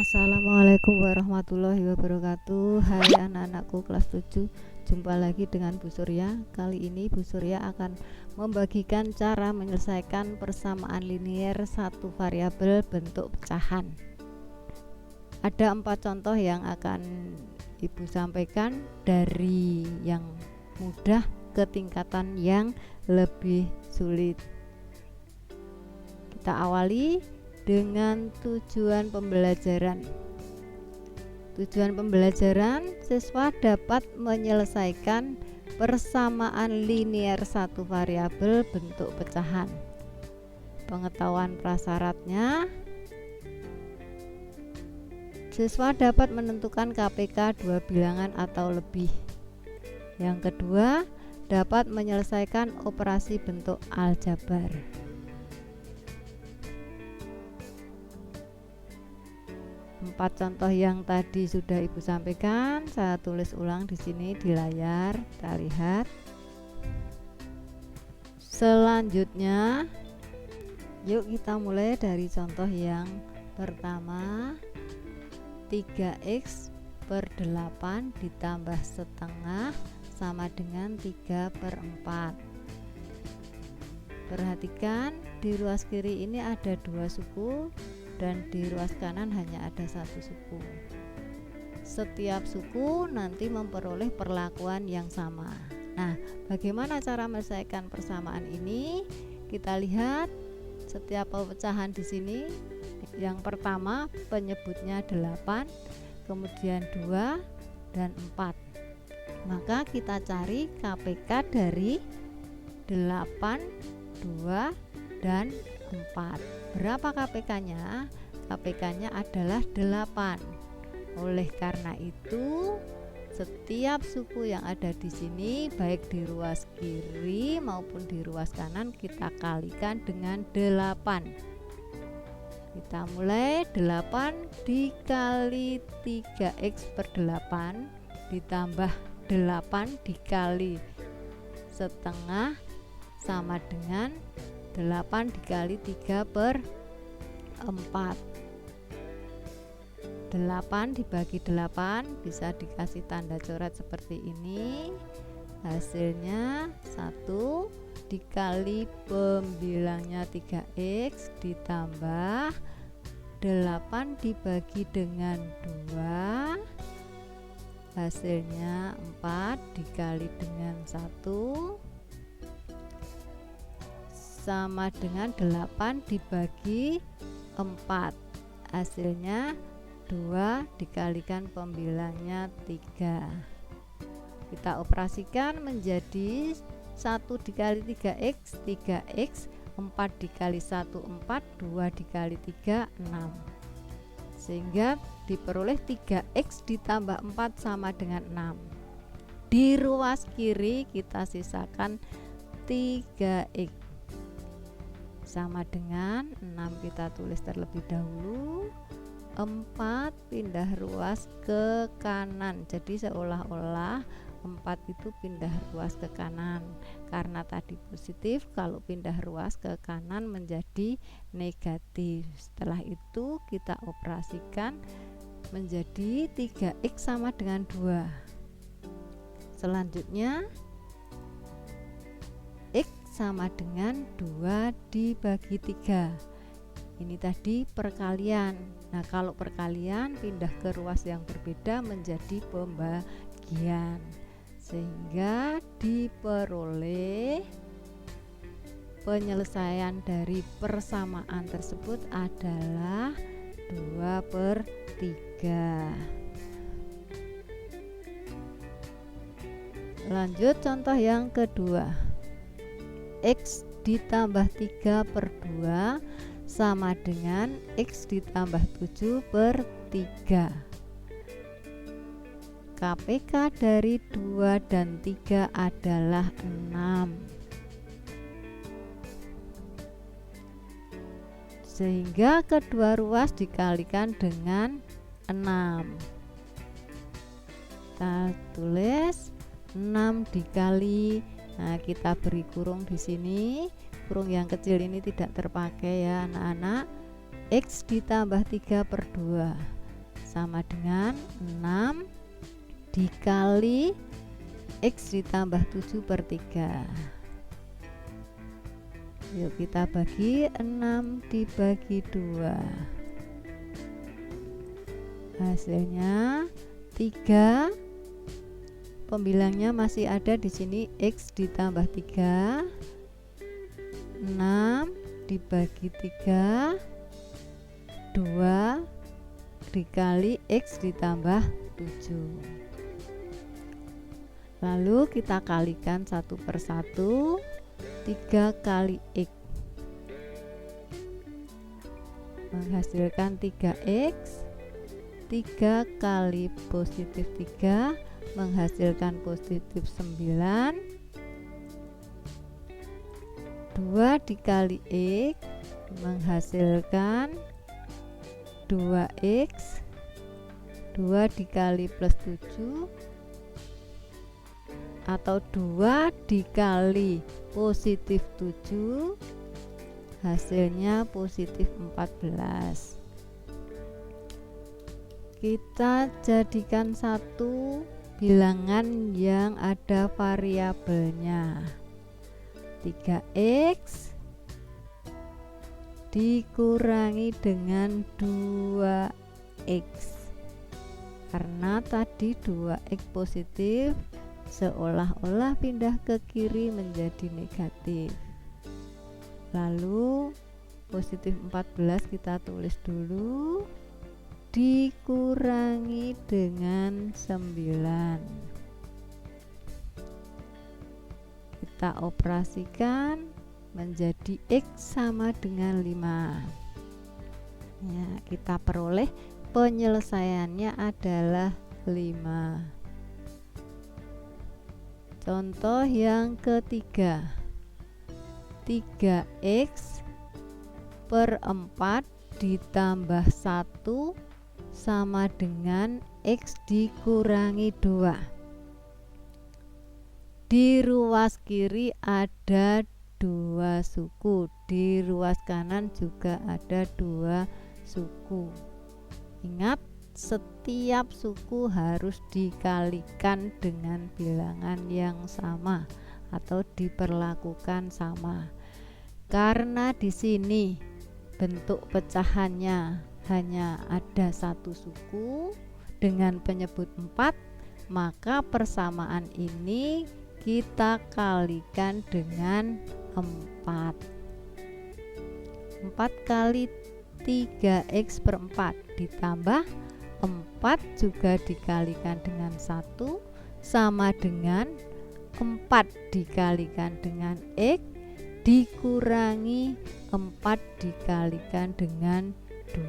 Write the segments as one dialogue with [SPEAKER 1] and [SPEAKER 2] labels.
[SPEAKER 1] Assalamualaikum warahmatullahi wabarakatuh. Hai anak-anakku kelas 7, jumpa lagi dengan Bu Surya. Kali ini Bu Surya akan membagikan cara menyelesaikan persamaan linier satu variabel bentuk pecahan. Ada 4 contoh yang akan Ibu sampaikan, dari yang mudah ke tingkatan yang lebih sulit. Kita awali dengan tujuan pembelajaran. Tujuan pembelajaran, siswa dapat menyelesaikan persamaan linier satu variabel bentuk pecahan. Pengetahuan prasyaratnya, siswa dapat menentukan KPK dua bilangan atau lebih. Yang kedua, dapat menyelesaikan operasi bentuk aljabar. Empat contoh yang tadi sudah Ibu sampaikan, saya tulis ulang di sini di layar, kita lihat. Selanjutnya, yuk kita mulai dari contoh yang pertama. 3x per 8 ditambah setengah sama dengan 3/4. Perhatikan, di ruas kiri ini ada 2 suku dan di ruas kanan hanya ada 1 suku. Setiap suku nanti memperoleh perlakuan yang sama. Nah, bagaimana cara menyelesaikan persamaan ini? Kita lihat setiap pecahan di sini. Yang pertama penyebutnya 8, kemudian 2 dan 4. Maka kita cari KPK dari 8, 2 dan 4. Berapa KPK-nya? KPK-nya adalah 8. Oleh karena itu, setiap suku yang ada di sini, baik di ruas kiri maupun di ruas kanan, kita kalikan dengan 8. Kita mulai. 8 dikali 3x per 8 ditambah 8 dikali setengah sama dengan 8 dikali 3/4. 8 dibagi 8 bisa dikasih tanda coret seperti ini. Hasilnya 1 dikali pembilangnya 3x ditambah 8 dibagi dengan 2, hasilnya 4 dikali dengan 1 sama dengan 8 dibagi 4, hasilnya 2 dikalikan pembilangnya 3. Kita operasikan menjadi 1 dikali 3x, 3x, 4 dikali 1, 4, 2 dikali 3, 6. Sehingga diperoleh 3x ditambah 4 sama dengan 6. Di ruas kiri kita sisakan 3x. Sama dengan 6 kita tulis terlebih dahulu. 4 pindah ruas ke kanan. Jadi seolah-olah 4 itu pindah ruas ke kanan, karena tadi positif, kalau pindah ruas ke kanan menjadi negatif. Setelah itu kita operasikan menjadi 3x sama dengan 2. Selanjutnya x sama dengan 2 dibagi 3. Ini tadi perkalian. Nah, kalau perkalian pindah ke ruas yang berbeda menjadi pembagian, sehingga diperoleh penyelesaian dari persamaan tersebut adalah 2/3. Lanjut contoh yang kedua. X ditambah 3/2 sama dengan x ditambah 7/3. KPK dari 2 dan 3 adalah 6. Sehingga kedua ruas dikalikan dengan 6. Kita tulis 6 dikali, nah kita beri kurung di sini. Kurung yang kecil ini tidak terpakai ya anak-anak. X ditambah 3/2. sama dengan 6 dikali X ditambah 7/3. Yuk kita bagi 6 dibagi 2. Hasilnya 3. Pembilangnya masih ada di sini, X ditambah 3. 6 dibagi 3, 2 dikali X ditambah 7. Lalu kita kalikan satu per satu. 3 kali X menghasilkan 3X. 3 kali positif 3 menghasilkan positif 9. 2 dikali X menghasilkan 2X. 2 dikali plus 7 atau 2 dikali positif 7 hasilnya positif 14. Kita jadikan satu bilangan yang ada variabelnya. 3X dikurangi dengan 2X. Karena tadi 2X positif, seolah-olah pindah ke kiri menjadi negatif. Lalu positif 14 kita tulis dulu, dikurangi dengan 9. Kita operasikan menjadi X sama dengan 5. Ya, kita peroleh penyelesaiannya adalah 5. Contoh yang ketiga, 3X per 4 ditambah 1 sama dengan X dikurangi 2. Di ruas kiri ada 2 suku, di ruas kanan juga ada 2 suku. Ingat, setiap suku harus dikalikan dengan bilangan yang sama atau diperlakukan sama. Karena di sini bentuk pecahannya hanya ada satu suku dengan penyebut 4, maka persamaan ini kita kalikan dengan 4. 4 kali 3X per 4 ditambah 4 juga dikalikan dengan 1 sama dengan 4 dikalikan dengan X dikurangi 4 dikalikan dengan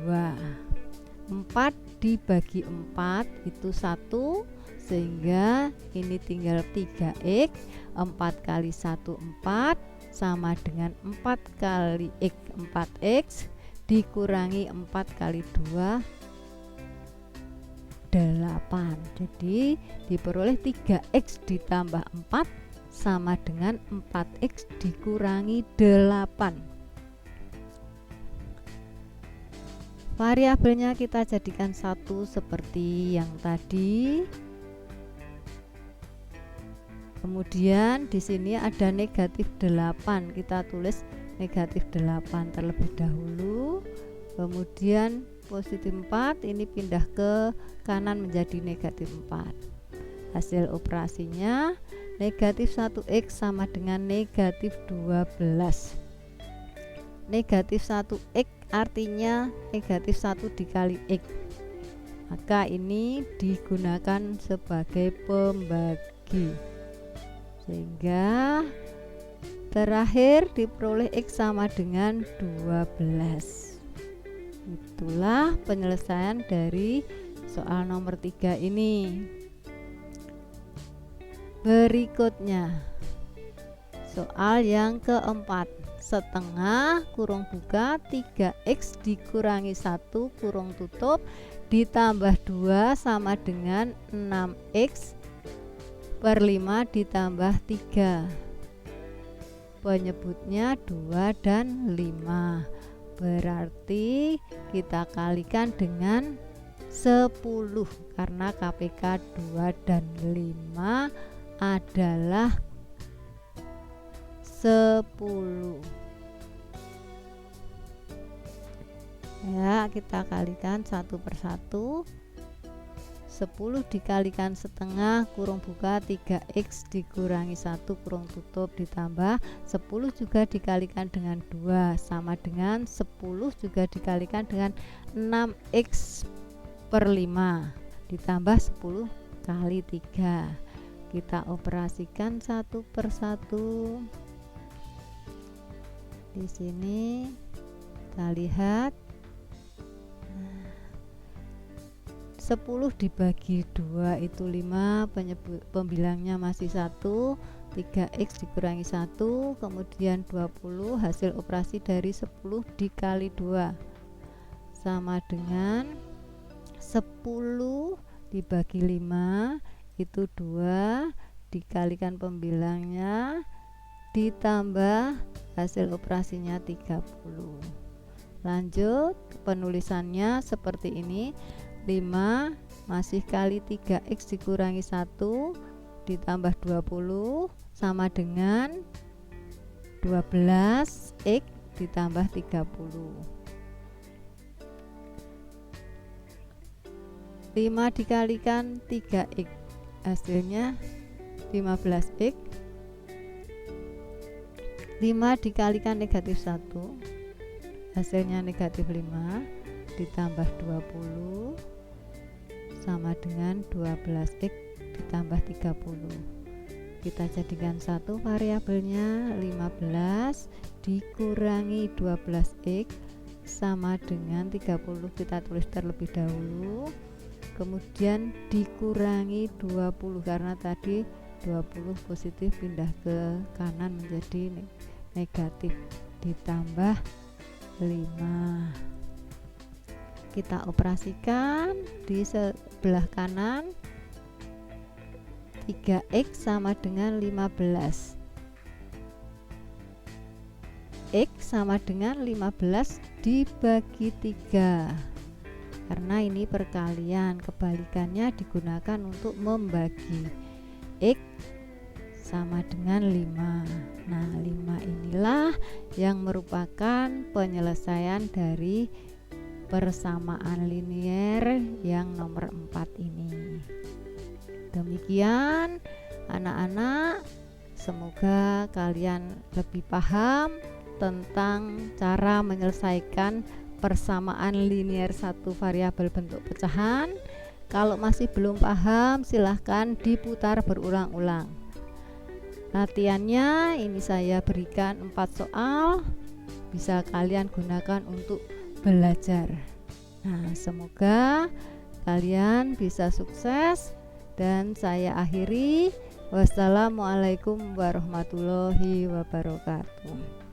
[SPEAKER 1] 2. 4 dibagi 4 itu 1, sehingga ini tinggal 3X. 4 kali 1 4 sama dengan 4 kali X 4X dikurangi 4 kali 2 8. Jadi diperoleh 3X ditambah 4 sama dengan 4X dikurangi 8. Variabelnya kita jadikan satu seperti yang tadi. Kemudian di sini ada negatif 8, kita tulis negatif 8 terlebih dahulu. Kemudian positif 4 ini pindah ke kanan menjadi negatif 4. Hasil operasinya negatif 1X sama dengan negatif 12. Negatif 1X artinya negatif 1 dikali X, maka ini digunakan sebagai pembagi, sehingga terakhir diperoleh X sama dengan 12. Itulah penyelesaian dari soal nomor 3 ini. Berikutnya soal yang keempat, setengah kurung buka 3X dikurangi 1 kurung tutup ditambah 2 sama dengan 6X per 5 ditambah 3. Penyebutnya 2 dan 5. Berarti kita kalikan dengan 10 karena KPK 2 dan 5 adalah 10. Ya, kita kalikan satu per satu. 10 dikalikan setengah kurung buka 3x dikurangi 1 kurung tutup ditambah 10 juga dikalikan dengan 2 sama dengan 10 juga dikalikan dengan 6x per 5 ditambah 10 kali 3. Kita operasikan satu per satu. Di sini kita lihat 10 dibagi 2 itu 5, pembilangnya masih 1, 3x dikurangi 1, kemudian 20, hasil operasi dari 10 dikali 2 sama dengan 10 dibagi 5 itu 2 dikalikan pembilangnya ditambah hasil operasinya 30. Lanjut penulisannya seperti ini, 5 masih kali 3x dikurangi 1 ditambah 20 sama dengan 12x ditambah 30. 5 dikalikan 3x hasilnya 15x. 5 dikalikan negatif 1 hasilnya negatif 5 ditambah 20 sama dengan 12x ditambah 30. Kita jadikan satu variabelnya 15 dikurangi 12x sama dengan 30, kita tulis terlebih dahulu, kemudian dikurangi 20 karena tadi 20 positif pindah ke kanan menjadi negatif ditambah 5. Kita operasikan di sebelah kanan 3x sama dengan 15, x sama dengan 15 dibagi 3 karena ini perkalian, kebalikannya digunakan untuk membagi. X sama dengan 5. Nah 5 inilah yang merupakan penyelesaian dari persamaan linier yang nomor 4 ini. Demikian anak-anak, semoga kalian lebih paham tentang cara menyelesaikan persamaan linier satu variabel bentuk pecahan. Kalau masih belum paham silahkan diputar berulang-ulang. Latihannya ini saya berikan 4 soal, bisa kalian gunakan untuk belajar. Nah, semoga kalian bisa sukses dan saya akhiri. Wassalamualaikum warahmatullahi wabarakatuh.